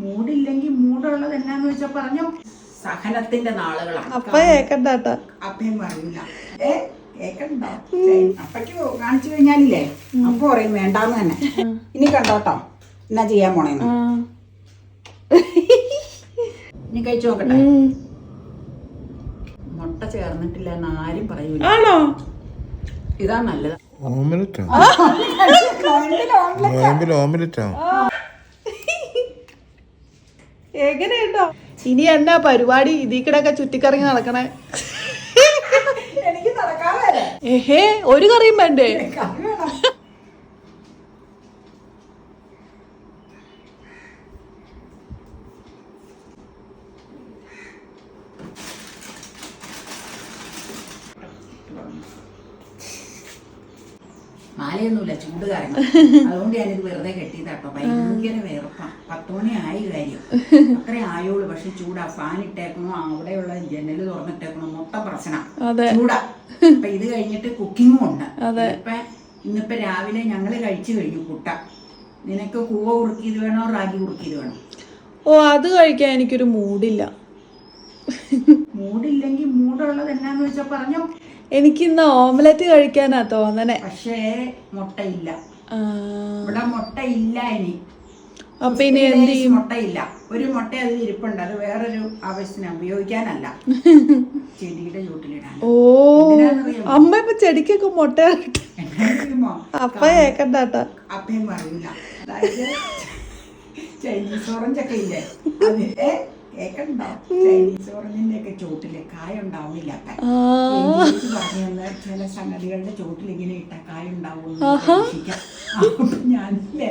മൂടില്ലെങ്കിൽ മൂടുള്ളത് എന്നാന്ന് വെച്ചാ പറഞ്ഞു. സഹനത്തിന്റെ നാളുകളാണ്. അപ്പ കേക്കണ്ടാട്ടോ. അപ്പയും പറയൂല. കേക്കണ്ട. അപ്പയ്ക്ക് കാണിച്ചു കഴിഞ്ഞാലില്ലേ അപ്പൊ പറയും വേണ്ടാന്ന് തന്നെ. ഇനി കണ്ടോട്ടോ എന്നാ ചെയ്യാൻ പോണേന്ന്. ഇനി കഴിച്ചു നോക്കട്ടെ. മുട്ട ചേർന്നിട്ടില്ല എന്ന് ആരും പറയൂല. ആണോ? ഇതാ നല്ലത്. എങ്ങനെയുണ്ടോ? ഇനി എന്നാ പരിപാടി? ഇതിക്കടൊക്കെ ചുറ്റിക്കറങ്ങി നടക്കണേ. എനിക്ക് നടക്കാതെ ഏഹേ, ഒരു കറിയും വേണ്ടേ? മാലയൊന്നുമില്ല, ചൂട് കാരണം. അതുകൊണ്ട് ഞാനിത് വെറുതെ കെട്ടിയതാട്ടോ. ഭയങ്കര വേർപ്പാ. 10 മണി ആയി കാര്യം. അത്രേ ആയോളൂ. പക്ഷെ ചൂടാ. ഫാൻ ഇട്ടേക്കണോ, അവിടെയുള്ള ജനല് തുറന്നിട്ടേക്കണോ, മൊത്തം പ്രശ്നം ചൂടാ. അപ്പൊ ഇത് കഴിഞ്ഞിട്ട് കുക്കിങ്ങും ഉണ്ട്. ഇന്നിപ്പോ രാവിലെ ഞങ്ങള് കഴിച്ചു കഴിഞ്ഞു പുട്ട. നിനക്ക് കൂവ കുറുക്കിയത് വേണോ റാഗി കുറുക്കിയത് വേണോ? ഓ, അത് കഴിക്കാൻ എനിക്കൊരു മൂഡില്ല. മൂഡില്ലെങ്കിൽ മൂടുള്ളത് എന്നാന്ന് വെച്ചാ പറഞ്ഞു. എനിക്കിന്ന് ഓംലെറ്റ് കഴിക്കാനാ തോന്നണേ. പക്ഷേ മുട്ടയില്ല ഇവിടെ. മുട്ടയില്ല. ഇനി അപ്പൊ ഇനി എന്ത് ചെയ്യും? മുട്ടയില്ല. ഒരു മുട്ട അതിൽ ഇരിപ്പുണ്ട്. അത് വേറൊരു ആവശ്യത്തിന് ഉപയോഗിക്കാനല്ല, ചെടിയുടെ ചൂട്ടിലിടാൻ. ഓ, അമ്മ ഇപ്പൊ ചെടിക്കൊക്കെ മുട്ട അപ്പ കേക്കണ്ടാട്ടോ. അപ്പയും പറയൂല. അതായത് ചൈനീസ് ഓറഞ്ചൊക്കെ ഇല്ലേ, അത് കേക്കണ്ടോ? ചൈനീസ് ഓറഞ്ചിന്റെ ഒക്കെ ചോട്ടില് കായ ഉണ്ടാവുന്നില്ല. പറഞ്ഞു ചില സംഗതികളുടെ ചോട്ടിൽ ഇങ്ങനെ ഇട്ട കായ ഉണ്ടാവും. ഞാനില്ലേ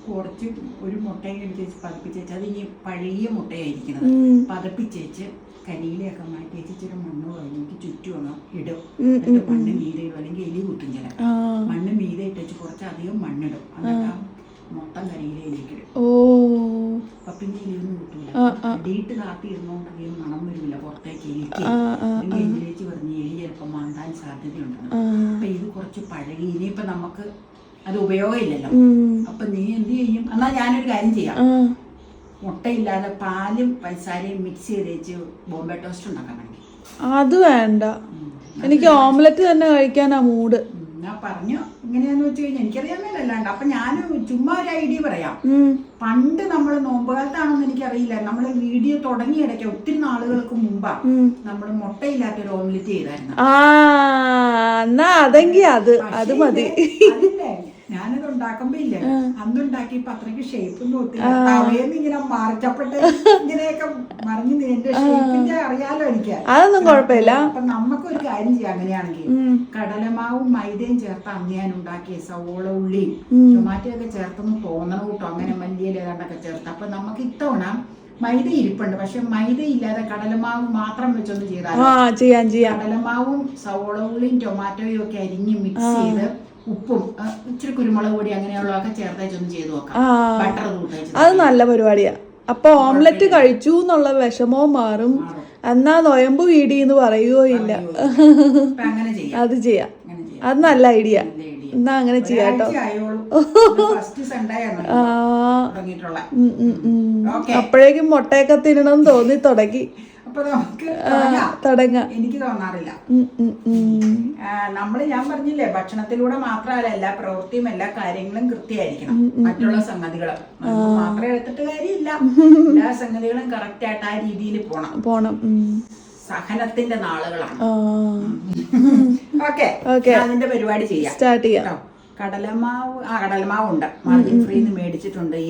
കുറച്ച് ഒരു മുട്ടയും എടുത്തേച്ച് പതപ്പിച്ചേച്ച്, അത് ഇനി പഴയ മുട്ടയായിരിക്കുന്നത്. പതപ്പിച്ചേച്ച് കരിയിലൊക്കെ മാറ്റി വെച്ച് ഇച്ചിരി മണ്ണ് കഴിഞ്ഞിട്ട് ചുറ്റും ഇടും. എന്നിട്ട് മണ്ണ് മീതെ ഇടും. അല്ലെങ്കിൽ എലി കുത്തും. ചില മണ്ണ് മീതെ ഇട്ടേച്ച് കുറച്ചധികം മണ്ണിടും. എന്നിട്ട് മൊത്തം കരിയിലേക്ക് ഇടും. അപ്പൊ പിന്നെ എലിയൊന്നും കിട്ടൂല. അടിയിട്ട് കാപ്പി ഇരുന്നോണ്ട് അധികം മണം വരില്ല പുറത്തേക്ക് എലിക്ക്. അല്ലെങ്കിൽ എലിയിലേക്ക് പറഞ്ഞ് എലി ചിലപ്പോൾ മാന്താൻ സാധ്യതയുണ്ട്. അപ്പൊ ഇത് കുറച്ച് പഴകി. ഇനിയിപ്പൊ നമുക്ക് അത് ഉപയോഗമില്ലല്ലോ. അപ്പൊ നീ എന്ത് ചെയ്യും? എന്നാ ഞാനൊരു കാര്യം ചെയ്യാം. മുട്ടയില്ലാതെ പാലും പഞ്ചസാരയും മിക്സ് ചെയ്ത് വെച്ച് ബോംബെ ടോസ്റ്റ് ഉണ്ടാക്കാൻ വേണ്ടി. അത് വേണ്ട, എനിക്ക് ഓംലെറ്റ് തന്നെ കഴിക്കാനാ മൂഡ്. ഞാൻ പറഞ്ഞു ഇങ്ങനെയാന്ന് വെച്ച് കഴിഞ്ഞാൽ എനിക്കറിയാൻ മേലല്ലാണ്ട്. അപ്പൊ ഞാൻ ചുമ്മാ ഒരു ഐഡിയ പറയാം. പണ്ട് നമ്മള് നോമ്പുകാലത്താണെന്ന് എനിക്കറിയില്ല, നമ്മള് വീഡിയോ തുടങ്ങിയ ഇടയ്ക്ക് ഒത്തിരി നാളുകൾക്ക് മുമ്പാ നമ്മള് മുട്ടയില്ലാത്തൊരു ഓംലെറ്റ് ചെയ്തായിരുന്നു. എന്നാ അതെങ്കി അത് മതി. അതില്ലേ, ഞാനത് ഉണ്ടാക്കുമ്പോ ഇല്ലേ, അന്നുണ്ടാക്കിയപ്പോ അത്രയ്ക്ക് ഷേപ്പൊന്നും ഒത്തില്ല. തവയെന്ന് ഇങ്ങനെ മറിച്ചപ്പെട്ട് ഇങ്ങനെയൊക്കെ മറിഞ്ഞ് എന്റെ ഷേപ്പിന്റെ അറിയാലോ എനിക്ക്. അതൊന്നും കുഴപ്പമില്ല. അപ്പൊ നമുക്കൊരു കാര്യം ചെയ്യാം. അങ്ങനെയാണെങ്കിൽ കടലമാവും മൈദയും ചേർത്ത് അന്ന് ഞാൻ ഉണ്ടാക്കിയ സവോള ഉള്ളിയും ടൊമാറ്റോ ഒക്കെ ചേർത്തൊന്ന് തോന്നണം കൂട്ടോ. അങ്ങനെ മല്ലിയില ഏതാണ്ടൊക്കെ ചേർത്ത്. അപ്പൊ നമുക്ക് ഇത്തവണ മൈദ ഇരിപ്പുണ്ട്. പക്ഷെ മൈദ ഇല്ലാതെ കടലമാവ് മാത്രം വെച്ചൊന്ന് ചെയ്താൽ കടലമാവും സവോള ഉള്ളിയും ടൊമാറ്റോയും ഒക്കെ അരിഞ്ഞ് മിക്സ് ചെയ്ത് ഉപ്പും ഇച്ചിരി കുരുമുളക് പൊടി അങ്ങനെയുള്ളതൊക്കെ ചേർത്തേച്ചൊന്ന് ചെയ്ത് നോക്കാം. ബട്ടർ കൂട്ടേച്ച്. അത് നല്ല പരിപാടിയാ. അപ്പൊ ഓംലെറ്റ് കഴിച്ചു എന്നുള്ള വിഷമവും മാറും. എന്നാ നൊയമ്പ് വീടിന്ന് പറയുകയോ ഇല്ല. അത് ചെയ്യാം. അത് നല്ല ഐഡിയ. എന്നാ അങ്ങനെ ചെയ്യാട്ടോ. അപ്പോഴേക്കും മുട്ടയൊക്കെ തിന്നണം തോന്നി തുടങ്ങി. എനിക്ക് തോന്നാറില്ല. ഞാൻ പറഞ്ഞില്ലേ, ഭക്ഷണത്തിലൂടെ മാത്രമല്ല എല്ലാ പ്രവൃത്തിയും എല്ലാ കാര്യങ്ങളും കൃത്യമായിരിക്കണം. മറ്റുള്ള സംഗതികള് മാത്രം എടുത്തിട്ട് കാര്യമില്ല. എല്ലാ സംഗതികളും കറക്റ്റ് ആയിട്ട് ആ രീതിയിൽ പോണം. സഹനത്തിന്റെ നാളുകളാണ്. ഓക്കെ, അതിന്റെ പരിപാടി സ്റ്റാർട്ട് ചെയ്യാം. കടലമാവ് ഉണ്ട്, മാർജിൻ ഫ്രീന്ന് മേടിച്ചിട്ടുണ്ട്.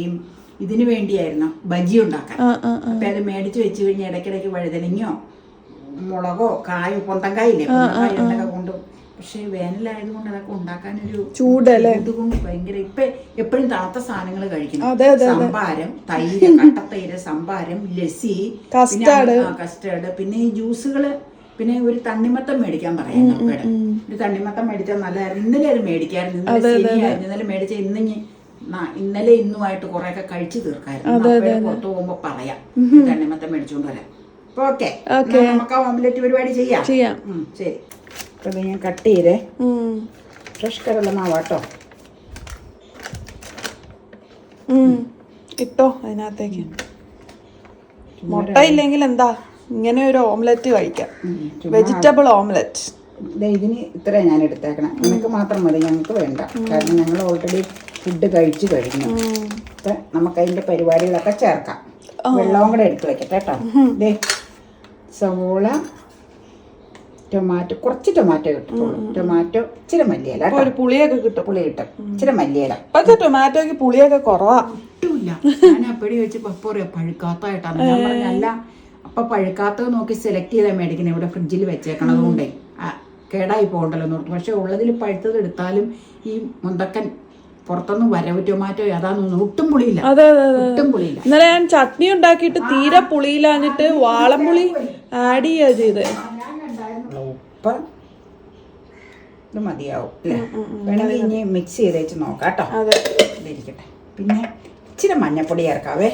ഇതിന് വേണ്ടിയായിരുന്നു ബജി ഉണ്ടാക്കാൻ. അപ്പൊ അത് മേടിച്ച് വെച്ച് കഴിഞ്ഞാൽ ഇടയ്ക്കിടയ്ക്ക് വഴുതനങ്ങയോ മുളകോ കായോ പൊന്തങ്കായില്ലേ, പൊന്തങ്കായൊക്കെ കൊണ്ട്. പക്ഷെ വേനലായതുകൊണ്ട് അതൊക്കെ ഉണ്ടാക്കാനൊരു ചൂടല്ലേ, ഇതുകൊണ്ട് ഭയങ്കര. ഇപ്പൊ എപ്പോഴും തണുത്ത സാധനങ്ങൾ കഴിക്കണം. സംഭാരം, തൈര്, കട്ടത്തൈര്, സംഭാരം, ലസ്സി, കസ്റ്റാർഡ്, പിന്നെ ഈ ജ്യൂസുകള്. പിന്നെ ഒരു തണ്ണിമത്തം മേടിക്കാൻ പറയാം. ഒരു തണ്ണിമത്തം മേടിച്ചാൽ നല്ലതായിരുന്നു. ഇന്നലെ അത് മേടിക്കായിരുന്നു. ഇന്നലെ മേടിച്ച ഇന്നലെ ഇന്നുമായിട്ട് കുറെ ഒക്കെ കഴിച്ചു തീർക്കായിരുന്നു. പുറത്തു പോകുമ്പോ പറയാം തണ്ണിമത്തം മേടിച്ചോണ്ട് വരാം. ഓക്കെ, നമുക്ക് ഓംലെറ്റ് പരിപാടി ചെയ്യാം. ശരി, അപ്പൊ ഞാൻ കട്ട് ചെയ്തേ. ഫ്രഷ് കടലമാവാട്ടോ. ഇട്ടോ അതിനകത്തേക്ക്. മുട്ട ഇല്ലെങ്കിൽ എന്താ ഇങ്ങനെ ഒരു ഓംലെറ്റ് കഴിക്കാം, വെജിറ്റബിൾ ഓംലെറ്റ്. ഇതിന് ഇത്ര ഞാൻ എടുത്തേക്കണം, നിനക്ക് മാത്രം മതി, ഞങ്ങൾക്ക് വേണ്ട. കാരണം ഞങ്ങൾ ഓൾറെഡി ഫുഡ് കഴിച്ചു കഴിഞ്ഞു. അപ്പം നമുക്കതിൻ്റെ പരിപാടികളൊക്കെ ചേർക്കാം. വെള്ളവും കൂടെ എടുത്ത് വെക്കട്ടെ കേട്ടോ. ദേ സവോള, ടൊമാറ്റോ, കുറച്ച് ടൊമാറ്റോ കിട്ടുള്ളൂ. ടൊമാറ്റോ, ഇച്ചിരി മല്ലിയില, ഒരു പുളിയൊക്കെ കിട്ടും. പുളി കിട്ടും, ഇച്ചിരി മല്ലിയില. ഇപ്പത്തെ ടൊമാറ്റോക്ക് പുളിയൊക്കെ കുറവാ. കിട്ടൂല. ഞാൻ അപ്പടി വെച്ച് പപ്പ പറയാം പഴുക്കാത്തായിട്ടാണ്. ഞാൻ പറഞ്ഞല്ല, അപ്പൊ പഴുക്കാത്തത് നോക്കി സെലക്ട് ചെയ്താൽ മേടിക്കുന്നത്. ഇവിടെ ഫ്രിഡ്ജിൽ വെച്ചേക്കണത് കൊണ്ടേ കേടായി പോകണ്ടല്ലോ എന്ന് ഓർത്തു. പക്ഷെ ഉള്ളതിൽ പഴുത്തത് എടുത്താലും ഈ മുന്തക്കൻ പുറത്തൊന്നും വരവ് ടൊമാറ്റോ അതാന്ന് തോന്നുന്നു, ഒട്ടും പുളിയില്ല. ഒട്ടും പുളിയില്ല. ഇന്നലെ ഞാൻ ചട്നി ഉണ്ടാക്കിയിട്ട് തീരെ പുളിയിലാഞ്ഞിട്ട് വാളംപുളി ആഡ് ചെയ്യാ ചെയ്ത്. ഉപ്പ് ഇത് മതിയാവും അല്ലേ? വേണമെങ്കിൽ ഇനി മിക്സ് ചെയ്ത് വെച്ച് നോക്കാം കേട്ടോ. ഇതിരിക്കട്ടെ. പിന്നെ ഇച്ചിരി മഞ്ഞപ്പൊടി ചേർക്കാവേ,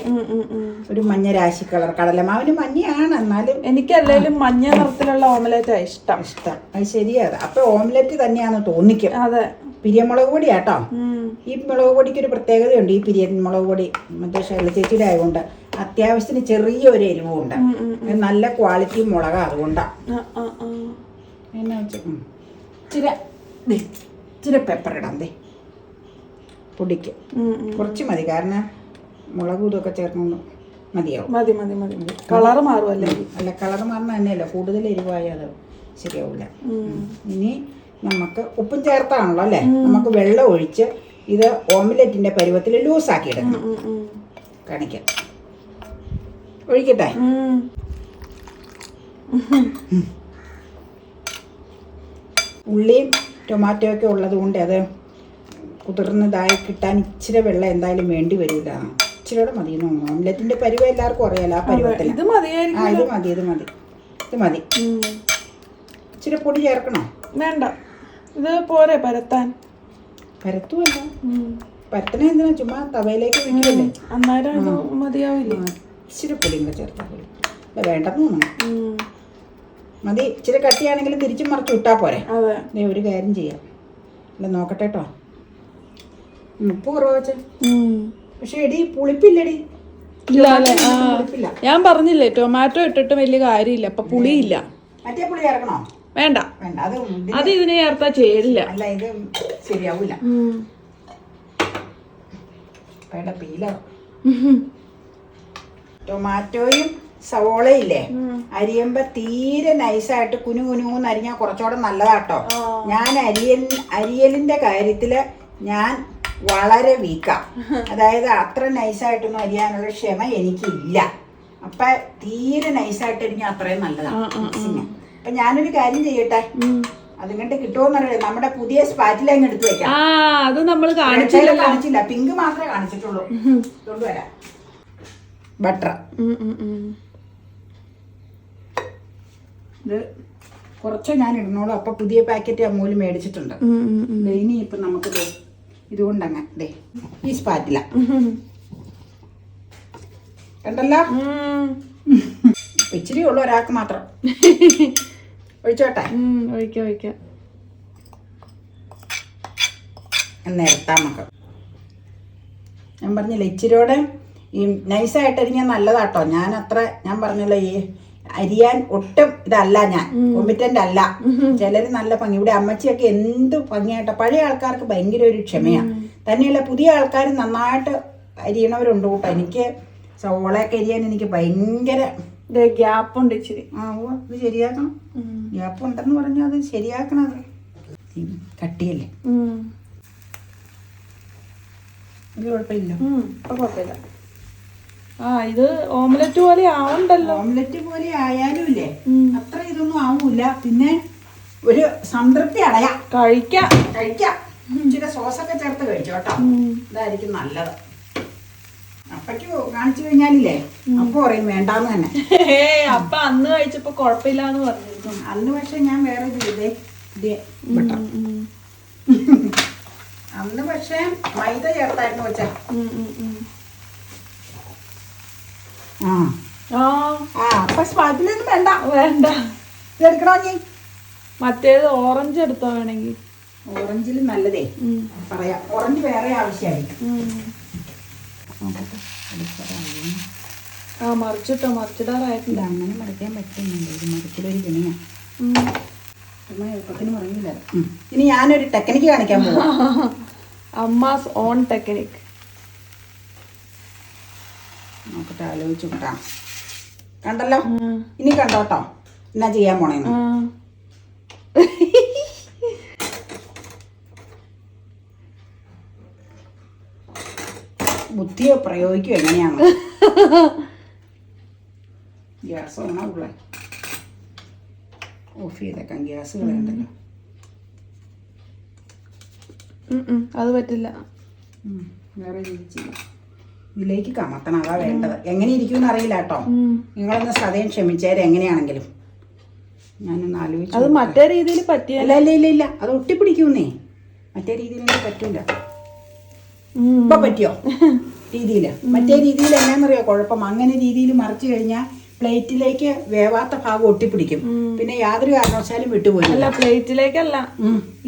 ഒരു മഞ്ഞ രാശി കളർ. കടലമാവിന് മഞ്ഞയാണ്, എന്നാലും എനിക്കല്ലേലും മഞ്ഞ നിറത്തിലുള്ള ഓംലെറ്റാ ഇഷ്ടം. അത് ശരിയാണ്. അപ്പൊ ഓംലെറ്റ് തന്നെയാന്ന് തോന്നിക്കും. അതെ, പിരിയമുളക് പൊടിയാട്ടോ. ഈ മുളക് പൊടിക്ക് ഒരു പ്രത്യേകതയുണ്ട്. ഈ പിരിയമുളക് പൊടി മറ്റേ ശൈലചേച്ചിയുടെ ആയതുകൊണ്ട് അത്യാവശ്യത്തിന് ചെറിയൊരു എരിവുണ്ട്. നല്ല ക്വാളിറ്റി മുളകാ, അതുകൊണ്ടാണ്. എന്നാ വെച്ച് ഇച്ചിരി പെപ്പർ ഇടാം. ദേ പൊടിക്ക് കുറച്ച് മതി, കാരണം മുളകും ഇതൊക്കെ ചേർക്കുന്നു മതിയാവും. മതി മതി മതി. കളറ് മാറുമല്ലേ? അല്ല, കളർ മാറുന്ന തന്നെയല്ല, കൂടുതൽ എരിവായാൽ അത് ശരിയാവില്ല. ഇനി നമുക്ക് ഉപ്പും ചേർത്താണല്ലോ അല്ലേ? നമുക്ക് വെള്ളം ഒഴിച്ച് ഇത് ഓംലെറ്റിന്റെ പരുവത്തിൽ ലൂസാക്കി ഇടണം. കാണിക്കാം, ഒഴിക്കട്ടെ. ഉള്ളിയും ടൊമാറ്റോ ഒക്കെ ഉള്ളത് കൊണ്ട് അത് കുതിർന്നതായി കിട്ടാൻ ഇച്ചിരി വെള്ളം എന്തായാലും വേണ്ടി വരില്ല. ഇച്ചിരിയോടെ മതി. ഓംലെറ്റിന്റെ പരുവം എല്ലാവർക്കും അറിയാലോ, ആ പരുവത്തിൽ. ഇത് മതി, ഇത് മതി, ഇത് മതി. ഇച്ചിരി പൊടി ചേർക്കണോ? വേണ്ട, ഇത് പോരെ പരത്താൻ. പരത്തുമല്ല, പരത്തണ എന്തിനാ? ചുമ്മാ തവയിലേക്ക് വെക്കില്ലേ, അന്നേരം ഇത് മതിയാവില്ല. ഇച്ചിരി പൊടിയും കൂടെ ചേർത്താൽ പോലും വേണ്ടെന്ന് തോന്നുന്നു. മതി. ഇച്ചിരി കട്ടിയാണെങ്കിലും തിരിച്ചും മറിച്ച് വിട്ടാൽ പോരെ. അതെ, ഒരു കാര്യം ചെയ്യാം. അല്ല, നോക്കട്ടെ കേട്ടോ. ഉപ്പ് കുറവ് വെച്ച, പക്ഷെ എടി പുളിപ്പില്ലടി. പുളിപ്പില്ല. ഞാൻ പറഞ്ഞില്ലേ ടൊമാറ്റോ ഇട്ടിട്ട് വലിയ കാര്യമില്ല, അപ്പൊ പുളിയില്ല. മറ്റേ പുളി ചേർക്കണോ? വേണ്ട, വേണ്ട. അത് ഇതിനെ ചേർത്താ ചേരില്ല. അല്ല, ഇത് ശരിയാവൂല. പീല ടൊമാറ്റോയും സവോളയില്ലേ, അരിയുമ്പോ തീരെ നൈസായിട്ട് കുനുകുനൂന്ന് അരിഞ്ഞാൽ കുറച്ചുകൂടെ നല്ലതാട്ടോ. ഞാൻ അരിയലിന്റെ കാര്യത്തില് ഞാൻ വളരെ വീക്കാ. അതായത് അത്ര നൈസായിട്ടൊന്നും അരിയാനുള്ള ക്ഷമ എനിക്കില്ല. അപ്പൊ തീരെ നൈസായിട്ട് അരിഞ്ഞാൽ അത്രയും നല്ലതാണ്. അപ്പൊ ഞാനൊരു കാര്യം ചെയ്യട്ടെ, അതുകൊണ്ട് കിട്ടുമോന്നറിയില്ല. നമ്മുടെ പുതിയ സ്പാറ്റിലങ്ങ് എടുത്ത് വെക്കാം. അത് നമ്മൾ കാണിച്ചില്ല, പിങ്ക് മാത്രമേ കാണിച്ചിട്ടുള്ളൂ. കൊണ്ടുവരാം. ബട്ടർ ഇത് കുറച്ച് ഞാൻ ഇടുന്നോളൂ. അപ്പൊ പുതിയ പാക്കറ്റ് അമ്മൂല് മേടിച്ചിട്ടുണ്ട്. ഇനി ഇപ്പൊ നമുക്ക് ഇതുകൊണ്ടങ്ങ് ദേ ഈ സ്പാറ്റില കണ്ടല്ലോ. ഇച്ചിരി ഉള്ളു ഒരാൾക്ക് മാത്രം. ഒഴിച്ചോട്ടെ? ഒഴിക്കാം. നിരത്താം നമുക്ക്. ഞാൻ പറഞ്ഞില്ല, ഇച്ചിരിയോടെ ഈ നൈസായിട്ട് അരിഞ്ഞാൽ നല്ലതാട്ടോ. ഞാൻ പറഞ്ഞല്ലോ, ഈ അരിയാൻ ഒട്ടും ഇതല്ല, ഞാൻ കോമ്പിറ്റന്റ് അല്ല. ചിലര് നല്ല ഭംഗി. ഇവിടെ അമ്മച്ചിയൊക്കെ എന്ത് ഭംഗിയായിട്ടോ. പഴയ ആൾക്കാർക്ക് ഭയങ്കര ഒരു ക്ഷമയാണ്. തന്നെയല്ല, പുതിയ ആൾക്കാർ നന്നായിട്ട് അരിയണവരുണ്ട് കൂട്ടോ. എനിക്ക് സവോളയൊക്കെ അരിയാൻ എനിക്ക് ഭയങ്കര ഗ്യാപ്പുണ്ട് ഇച്ചിരി. ഇത് ശരിയാക്കണം. ഗ്യാപ്പ് ഉണ്ടെന്ന് പറഞ്ഞാൽ അത് ശരിയാക്കണത്. കട്ടിയല്ലേ, ഇത് കുഴപ്പമില്ല. കുഴപ്പമില്ല. ഇത് ഓംലെറ്റ് പോലെ ആവണ്ടല്ലോ. ഓംലെറ്റ് പോലെ ആയാലും ഇല്ലേ, അത്ര ഇതൊന്നും ആവൂല. പിന്നെ ഒരു സംതൃപ്തി അടയാം. കഴിക്കാം. ഇച്ചിരി സോസൊക്കെ ചേർത്ത് കഴിച്ചോട്ടോ, ഇതായിരിക്കും നല്ലത്. അപ്പക്ക് കാണിച്ചു കഴിഞ്ഞാലില്ലേ അപ്പൊ പറയും വേണ്ടാന്ന് തന്നെ. അപ്പൊ അന്ന് കഴിച്ചപ്പോ കുഴപ്പമില്ലാന്ന് പറഞ്ഞിരുന്നു. അന്ന് പക്ഷെ ഞാൻ വേറെ ബട്ടർ അന്ന് പക്ഷെ മൈദ ചേർത്തായിരുന്നു വെച്ചാ. അപ്പൊ സ്പാറ്റിലൊന്നും വേണ്ട. ഇതെടുക്കണോ നീ? മറ്റേത് ഓറഞ്ച് എടുത്തോ വേണമെങ്കിൽ. ഓറഞ്ചിൽ നല്ലതേ പറയാം. ഓറഞ്ച് വേറെ ആവശ്യമായിരിക്കും. മറിച്ചിടാറായിട്ടില്ല. അങ്ങനെ മറിക്കാൻ പറ്റുന്നുണ്ട്. ഇത് മറിച്ചിലൊരു പിണിയാണ്. എളുപ്പത്തിന് പറഞ്ഞില്ല. ഇനി ഞാനൊരു ടെക്നിക്ക് കാണിക്കാൻ പോവാം. Amma's on technique. നോക്കട്ടെ, ആലോചിച്ചു കിട്ടാം. കണ്ടല്ലോ, ഇനി കണ്ടോട്ടോ എന്നാ ചെയ്യാൻ പോണേന്ന്. ബുദ്ധിയെ പ്രയോഗിക്കും എങ്ങനെയാണ്. ഗ്യാസ് വേണോ ഉള്ള ഓഫ് ചെയ്തേക്കാം. ഗ്യാസ് കളയണ്ടല്ലോ. അത് പറ്റില്ല. വേറെ രീതി ചെയ്യാം. ഇതിലേക്ക് കമത്തണം, അതാ വേണ്ടത്. എങ്ങനെ ഇരിക്കുമെന്ന് അറിയില്ല കേട്ടോ. നിങ്ങളൊന്ന് സദയം ക്ഷമിച്ചേരെ. എങ്ങനെയാണെങ്കിലും ഞാനൊന്ന് ആലോചിച്ചു. അത് മറ്റേ രീതിയിൽ പറ്റിയല്ല. ഇല്ല അത് ഒട്ടിപ്പിടിക്കുന്നേ. മറ്റേ രീതിയിൽ പറ്റൂല. ഇപ്പൊ പറ്റിയോ രീതിയിൽ? മറ്റേ രീതിയിൽ എന്നാന്നറിയോ കുഴപ്പം? അങ്ങനെ രീതിയിൽ മറിച്ച് കഴിഞ്ഞാൽ പ്ലേറ്റിലേക്ക് വേവാത്ത ഭാഗം ഒട്ടിപ്പിടിക്കും. പിന്നെ യാതൊരു കാരണവശാലും വിട്ടുപോയി. അല്ല, പ്ലേറ്റിലേക്കല്ല,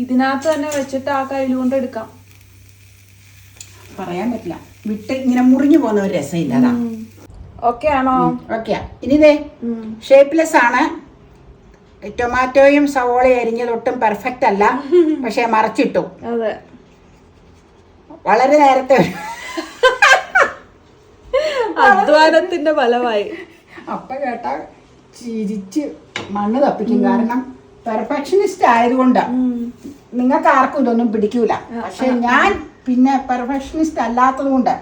ഇതിനകത്ത് തന്നെ വെച്ചിട്ട് ആ കയ്യിൽ കൊണ്ട് എടുക്കാം. പറയാൻ പറ്റില്ല. വിട്ട് ഇങ്ങനെ മുറിഞ്ഞു പോകുന്ന ഒരു രസമില്ല. അതാ. ഓക്കെ ആണോ? ഓക്കെയാ. ഇനിതേ ഷേപ്പ്ലെസ് ആണ്. ടൊമാറ്റോയും സവോളയും അരിഞ്ഞതൊട്ടും പെർഫെക്റ്റ് അല്ല. പക്ഷെ മറച്ചിട്ടു. അതെ, വളരെ നേരത്തെ അധ്വാനത്തിന്റെ ഫലമായി. അപ്പ കേട്ടാ ചിരിച്ച് മണ്ണ് തപ്പിക്കും. കാരണം പെർഫെക്ഷനിസ്റ്റ് ആയതുകൊണ്ട് നിങ്ങൾക്ക് ആർക്കും ഇതൊന്നും പിടിക്കൂല. പക്ഷെ ഞാൻ പിന്നെ പെർഫെക്ഷനിസ്റ്റ് അല്ലാത്തത് കൊണ്ട്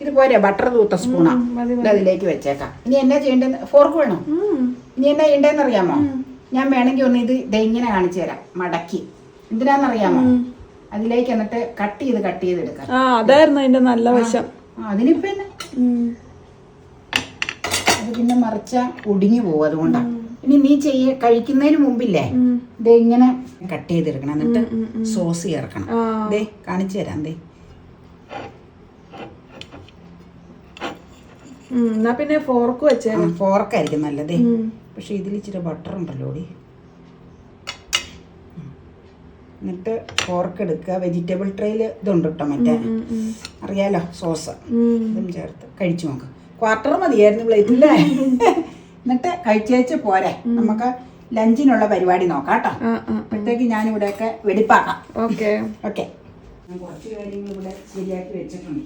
ഇത് പോരെ. ബട്ടർ തൂത്ത സ്പൂണാ അതിലേക്ക് വെച്ചേക്കാം. ഇനി എന്നാ ചെയ്യേണ്ടത്? ഫോർക്ക് വേണോ? ഇനി എന്നാ ചെയ്യേണ്ടതെന്ന് അറിയാമോ? ഞാൻ വേണമെങ്കിൽ ഒന്ന് ഇത് ഇങ്ങനെ കാണിച്ചു തരാം. മടക്കി എന്തിനാന്നറിയാമോ? അതിലേക്ക് എന്നിട്ട് കട്ട് ചെയ്ത് എടുക്കാം. അതായിരുന്നു അതിന്റെ നല്ല വശം. അതിനിപ്പോ അത് പിന്നെ മറിച്ച ഒടിഞ്ഞു പോകും. അതുകൊണ്ടാണ്. ഇനി നീ കഴിക്കുന്നതിന് മുമ്പില്ലേ ഇത് ഇങ്ങനെ കട്ട് ചെയ്തെടുക്കണം. എന്നിട്ട് സോസ് ചേർക്കണം. ദേ കാണിച്ചു തരാം. ദേ എന്നാ പിന്നെ ഫോർക്ക് വെച്ചേ. ഫോർക്കായിരിക്കും നല്ലതേ. പക്ഷെ ഇതിൽ ഇച്ചിരി ബട്ടർ ഉണ്ടല്ലോ. എന്നിട്ട് ഫോർക്ക് എടുക്കുക. വെജിറ്റബിൾ ട്രേയിൽ ഇതുണ്ട് കേട്ടോ, മറ്റേ അറിയാലോ സോസ്. ഇതും ചേർത്ത് കഴിച്ചു നോക്കാം. ക്വാർട്ടർ മതിയായിരുന്നു പ്ലേറ്റില്ലേ. എന്നിട്ട് കഴിച്ചേച്ച് പോരെ. നമുക്ക് ലഞ്ചിനുള്ള പരിപാടി നോക്കാം കേട്ടോ. അപ്പോഴത്തേക്ക് ഞാൻ ഇവിടെയൊക്കെ വെടിപ്പാക്കാം. ഓക്കെ. ഞാൻ കുറച്ച് കാര്യങ്ങൾ ഇവിടെ ശരിയാക്കി വെച്ചിട്ടുണ്ട്.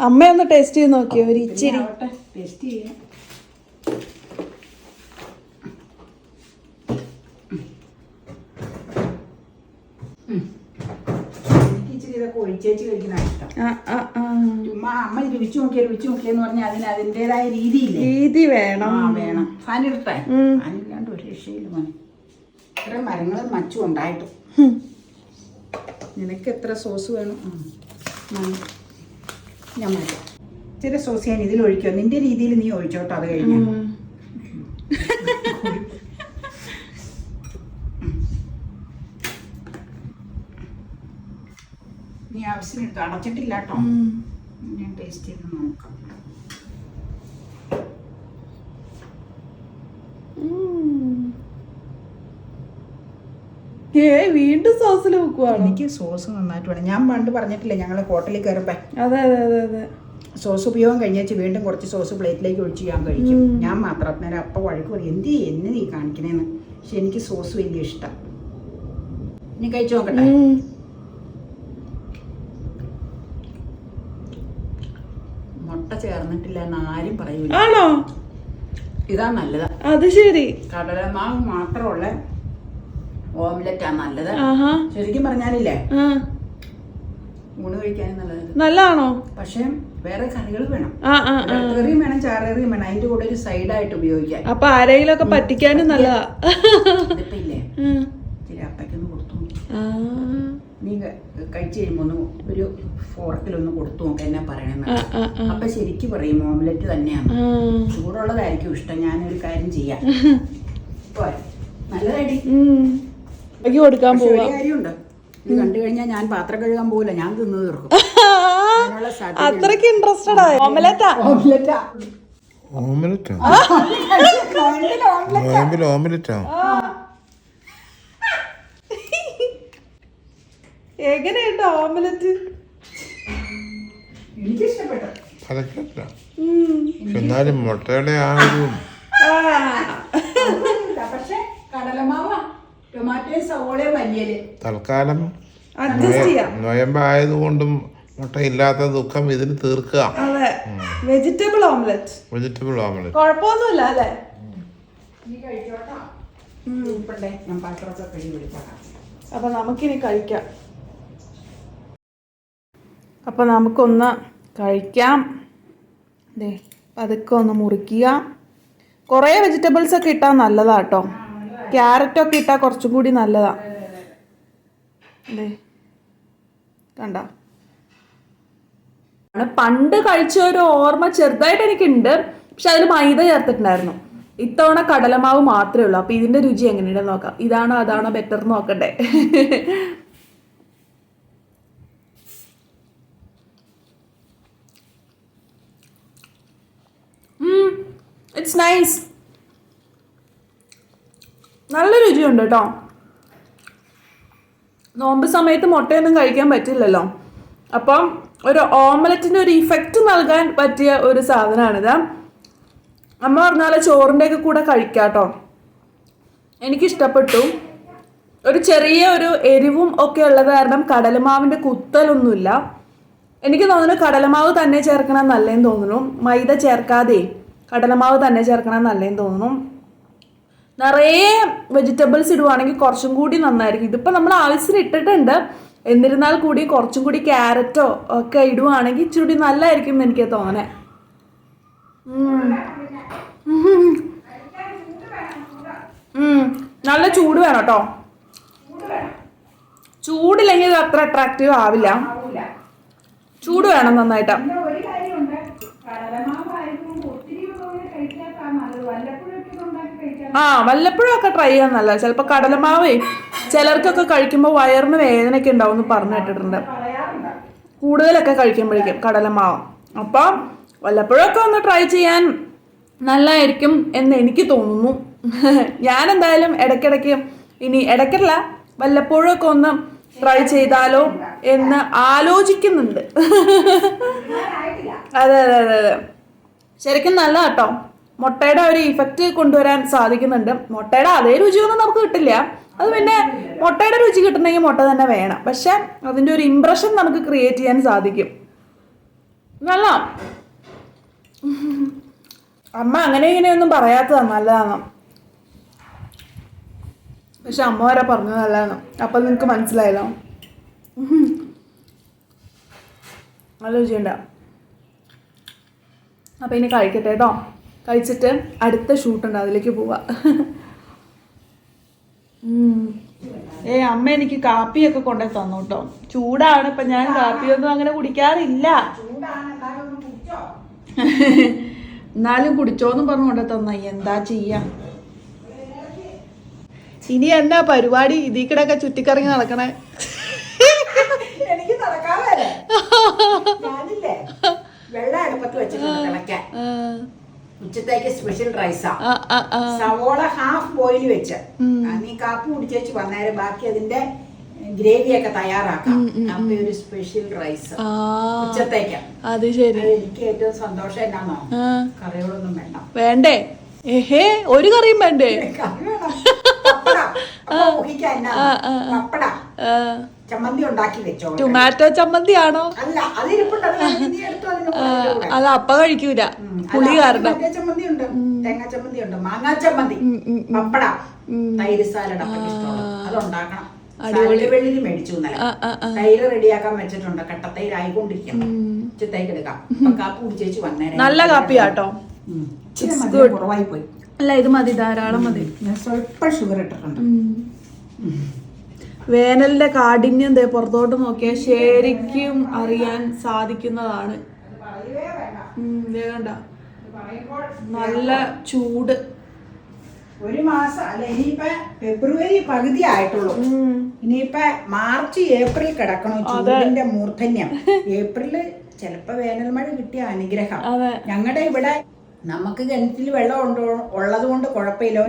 അമ്മയൊന്ന് ടേസ്റ്റ് ചെയ്ത് നോക്കിയോ? ഒരു ഇച്ചിരി ടേസ്റ്റ് ചെയ്യാം. ഒഴിച്ചേച്ച് കഴിക്കുന്ന ഇഷ്ടം. ചുമ്മാ അമ്മ രുചിച്ചു നോക്കിയെന്ന് പറഞ്ഞാൽ അതിന് അതിൻ്റെതായ രീതി വേണം. ഫാനിടട്ടെ. ഫാനില്ലാണ്ട് ഒരു രക്ഷയില്ല മോനെ. ഇത്ര മരങ്ങളും മച്ചും ഉണ്ടായിട്ടും. നിനക്ക് എത്ര സോസ് വേണം? ഞാൻ മതി. ഇച്ചിരി സോസ് ഞാൻ ഇതിൽ ഒഴിക്കോ? നിന്റെ രീതിയിൽ നീ ഒഴിച്ചോട്ടോ. അത് കഴിഞ്ഞാൽ നീ ആവശ്യത്തിന് അടച്ചിട്ടില്ല കേട്ടോ. ഞാൻ ടേസ്റ്റ് ചെയ്ത് നോക്കാം. വീണ്ടും സോസിൽ വെക്കുവാണ്. എനിക്ക് സോസ് നന്നായിട്ട് വേണം. ഞാൻ പണ്ട് പറഞ്ഞിട്ടില്ലേ ഞങ്ങൾ ഹോട്ടലിൽ കയറുമ്പോ അതെ സോസ് ഉപയോഗം കഴിഞ്ഞേച്ച് വീണ്ടും കുറച്ച് സോസ് പ്ലേറ്റിലേക്ക് ഒഴിച്ച് ഞാൻ കഴിക്കും. ഞാൻ മാത്രം അന്നേരം അപ്പം വഴക്ക് പറയും, എന്നെ നീ കാണിക്കണേന്ന്. പക്ഷെ എനിക്ക് സോസ് വലിയ ഇഷ്ടം. ഇനി കഴിച്ചു നോക്കട്ടെ. മുട്ട ചേർന്നിട്ടില്ല എന്ന് ആരും പറയൂല. ആണോ? ഇതാ നല്ലത്. അത് ശരി. കടലമാവ് മാത്രമുള്ള ഓംലെറ്റാ നല്ലത്. ശരിക്കും പറഞ്ഞാലില്ലേ ഊണ് കഴിക്കാനും നല്ലത്. നല്ലതാണോ? പക്ഷെ വേറെ കറികൾ വേണം. കറിയും വേണം, ചാറേറിയും വേണം. അതിന്റെ കൂടെ ഒരു സൈഡായിട്ട് ഉപയോഗിക്കാൻ. അപ്പൊ ആരെങ്കിലും ഒക്കെ പറ്റിക്കാനും നല്ലതാ. ഇതിപ്പോ ഇല്ലേ ഇച്ചിരി അപ്പയ്ക്കൊന്ന് കൊടുത്തു. നീ കഴിച്ചു കഴിയുമ്പോ ഒന്ന് ഒരു ഫോർക്കിലൊന്ന് കൊടുത്തു നോക്ക എന്നാ പറയണെന്ന്. അപ്പൊ ശരിക്കും പറയും ഓംലെറ്റ് തന്നെയാണ്. ചൂടുള്ളതായിരിക്കും ഇഷ്ടം. ഞാനൊരു കാര്യം ചെയ്യാം. നല്ലതായി കൊടുക്കാൻ പോവാ. കാര്യമുണ്ട്. ഇത് കണ്ടു കഴിഞ്ഞാൽ ഞാൻ പാത്രം കഴുകാൻ പോകില്ല. ഞാൻ തിന്നു തീർക്കും. അത്രക്ക് ഇൻട്രസ്റ്റഡ് ആയി. ഓംലെറ്റാ എങ്ങനെയുണ്ട് ഓംലെറ്റ്? എനിക്കിഷ്ടപ്പെട്ടു. പതക്കല്ല, എന്നാലും മുട്ടയുടെ ആ ഒരു പക്ഷെ കടലമാവ ടൊമാറ്റോ സവോളയും മല്ലിയല് തൽക്കാലം അഡ്ജസ്റ്റ് ചെയ്യാം. നൊയമ്പായതുകൊണ്ടും മുട്ട ഇല്ലാത്ത ദുഃഖം ഇതിന് തീർക്കുക. അതെ, വെജിറ്റബിൾ ഓംലെറ്റ്. വെജിറ്റബിൾ ഓംലെറ്റ് കുഴപ്പമൊന്നുമില്ല അല്ലേ? ഞാൻ പാത്രമൊക്കെ കഴുകി വിളിക്കാം. അപ്പൊ നമുക്കിനി കഴിക്കാം. അപ്പൊ നമുക്കൊന്ന് കഴിക്കാം. ദേ പതുക്കെ ഒന്ന് മുറിക്കുക. കുറേ വെജിറ്റബിൾസ് ഒക്കെ ഇട്ടാൽ നല്ലതാ കേട്ടോ. ക്യാരറ്റൊക്കെ ഇട്ടാൽ കുറച്ചും കൂടി നല്ലതാ. ദേ കണ്ട, പണ്ട് കഴിച്ച ഒരു ഓർമ്മ ചെറുതായിട്ട് എനിക്കുണ്ട്. പക്ഷെ അതിൽ മൈദ ചേർത്തിട്ടുണ്ടായിരുന്നു. ഇത്തവണ കടലമാവ് മാത്രമേ ഉള്ളൂ. അപ്പൊ ഇതിന്റെ രുചി എങ്ങനെയുണ്ടെന്ന് നോക്കാം. ഇതാണോ അതാണോ ബെറ്റർ നോക്കട്ടെ. It's nice. നല്ല രുചിയുണ്ട് കേട്ടോ. നോമ്പ് സമയത്ത് മുട്ടയൊന്നും കഴിക്കാൻ പറ്റില്ലല്ലോ. അപ്പം ഒരു ഓംലെറ്റിന്റെ ഒരു ഇഫക്റ്റ് നൽകാൻ പറ്റിയ ഒരു സാധനമാണിത്. അമ്മ പറഞ്ഞാൽ ചോറിൻ്റെ ഒക്കെ കൂടെ കഴിക്കാട്ടോ. എനിക്കിഷ്ടപ്പെട്ടു. ഒരു ചെറിയ ഒരു എരിവും ഒക്കെ ഉള്ളത് കാരണം കടലമാവിൻ്റെ കുത്തലൊന്നുമില്ല. എനിക്ക് തോന്നുന്നു കടലമാവ് തന്നെ ചേർക്കണം നല്ലതെന്ന് തോന്നുന്നു. മൈദ ചേർക്കാതെ കടലമാവ് തന്നെ ചേർക്കണം നല്ലതെന്ന് തോന്നുന്നു. നിറയെ വെജിറ്റബിൾസ് ഇടുവാണെങ്കിൽ കുറച്ചും കൂടി നന്നായിരിക്കും. ഇതിപ്പോൾ നമ്മൾ ആവശ്യത്തിന് ഇട്ടിട്ടുണ്ട്. എന്നിരുന്നാൽ കൂടി കുറച്ചും കൂടി ക്യാരറ്റോ ഒക്കെ ഇടുവാണെങ്കിൽ ഇച്ചിരി കൂടി നല്ലതായിരിക്കും എന്ന് എനിക്ക് തോന്നണേ. നല്ല ചൂട് വേണം കേട്ടോ. ചൂടില്ലെങ്കിൽ ഇത് അത്ര അട്രാക്റ്റീവ് ആവില്ല. ചൂട് വേണം നന്നായിട്ട്. വല്ലപ്പോഴും ഒക്കെ ട്രൈ ചെയ്യാൻ നല്ല. ചിലപ്പോൾ കടലമാവേ ചിലർക്കൊക്കെ കഴിക്കുമ്പോൾ വയറിന് വേദനയൊക്കെ ഉണ്ടാവും എന്ന് പറഞ്ഞു കേട്ടിട്ടുണ്ട്, കൂടുതലൊക്കെ കഴിക്കുമ്പോഴേക്കും കടലമാവ്. അപ്പം വല്ലപ്പോഴൊക്കെ ഒന്ന് ട്രൈ ചെയ്യാൻ നല്ലതായിരിക്കും എന്ന് എനിക്ക് തോന്നുന്നു. ഞാൻ എന്തായാലും ഇടയ്ക്കിടയ്ക്ക്, ഇനി ഇടയ്ക്കല്ല വല്ലപ്പോഴും ഒക്കെ ഒന്ന് ട്രൈ ചെയ്താലോ എന്ന് ആലോചിക്കുന്നുണ്ട്. അതെ അതെ അതെ അതെ, ശരിക്കും നല്ല കേട്ടോ. മുട്ടയുടെ ഒരു ഇഫക്റ്റ് കൊണ്ടുവരാൻ സാധിക്കുന്നുണ്ട്. മുട്ടയുടെ അതേ രുചിയൊന്നും നമുക്ക് കിട്ടില്ല. അത് പിന്നെ മുട്ടയുടെ രുചി കിട്ടണമെങ്കിൽ മുട്ട തന്നെ വേണം. പക്ഷെ അതിൻ്റെ ഒരു ഇംപ്രഷൻ നമുക്ക് ക്രിയേറ്റ് ചെയ്യാൻ സാധിക്കും. നല്ല അമ്മ അങ്ങനെ ഇങ്ങനെയൊന്നും പറയാത്തതാണ് നല്ലതാണ്. പക്ഷെ അമ്മ വരെ പറഞ്ഞത് നല്ലതാണ്. അപ്പം നിങ്ങൾക്ക് മനസ്സിലായല്ലോ. നല്ല രുചിയുണ്ട. അപ്പം ഇനി കഴിക്കട്ടെ കേട്ടോ. കഴിച്ചിട്ട് അടുത്ത ഷൂട്ടുണ്ട്, അതിലേക്ക് പോവാ. അമ്മ എനിക്ക് കാപ്പിയൊക്കെ കൊണ്ടു തന്നു കേട്ടോ. ചൂടാണ്. ഇപ്പം ഞാൻ കാപ്പിയൊന്നും അങ്ങനെ കുടിക്കാറില്ല. എന്നാലും കുടിച്ചോന്നും പറഞ്ഞു കൊണ്ടു തന്ന. എന്താ ചെയ്യാ? ഇനി എന്നാ പരിപാടി? ഇതിൽ കൂടെയൊക്കെ ചുറ്റിക്കറങ്ങി നടക്കണേ. എനിക്ക് നടക്കാതെ വെള്ളം അടുപ്പത്ത് വെച്ചിട്ടുണ്ട് തിളക്കാൻ. ഉച്ചത്തേക്ക് സ്പെഷ്യൽ റൈസാ. സവോള ഹാഫ് ബോയിൽ വെച്ച് നീ കാപ്പി കുടിച്ചേച്ച് വന്നേരം ബാക്കി അതിന്റെ ഗ്രേവിയൊക്കെ തയ്യാറാക്കാം. അപ്പൊ ഒരു സ്പെഷ്യൽ റൈസ് ഉച്ചത്തേക്ക്. അത് ശരി. എനിക്ക് ഏറ്റവും സന്തോഷം എന്നാന്നോ, കറികളൊന്നും വേണ്ട. വേണ്ടേ? ഏഹേ, ഒരു കറിയും വേണ്ടേ? കറി വേണം. പപ്പട ചമ്മന്തി ഉണ്ടാക്കി വെച്ചോ. ടൊമാറ്റോ ചമ്മന്തി ആണോ? അല്ല, അതിരിപ്പുണ്ട്. അത് അപ്പ കഴിക്കൂല, പുളി കാരണം. ചമ്മന്തി ഉണ്ട്, തേങ്ങ ചമ്മന്തി ഉണ്ട്, മാങ്ങാ ചമ്മന്തി, പപ്പട, തൈര് സാലഡ് അപ്പൊക്കെ ഇഷ്ടമുള്ളത് അതുണ്ടാക്കണം. വെള്ളിന് മേടിച്ചു ഇന്നലെ. തൈര് റെഡിയാക്കാൻ വെച്ചിട്ടുണ്ട്. കട്ടത്തൈര് ആയിക്കൊണ്ടിരിക്കണം. ഉച്ചത്തേക്ക് എടുക്കാം. കാപ്പി കുടിച്ചേച്ച് വന്നേരം. നല്ല കാപ്പിയാട്ടോ. കുറവായി പോയി. അല്ല, ഇത് മതി, ധാരാളം മതി. ഞാൻ സ്വല്പം ഷുഗർ ഇട്ടിട്ടുണ്ട്. വേനലിന്റെ കാഠിന്യം പുറത്തോട്ട് നോക്കിയാൽ ശരിക്കും അറിയാൻ സാധിക്കുന്നതാണ്. വേണ്ട, നല്ല ചൂട്. ഒരു മാസം അല്ല, ഇനിയിപ്പോ ഫെബ്രുവരി പകുതി ആയിട്ടുള്ളൂ. ഇനിയിപ്പോ മാർച്ച് ഏപ്രിൽ കിടക്കണം ചൂടിന്റെ മൂർധന്യം. ഏപ്രില് ചിലപ്പോ വേനൽ മഴ കിട്ടിയ അനുഗ്രഹം. ഞങ്ങളുടെ ഇവിടെ നമുക്ക് കിണറ്റിൽ വെള്ളം ഉള്ളത് കൊണ്ട് കുഴപ്പമില്ല.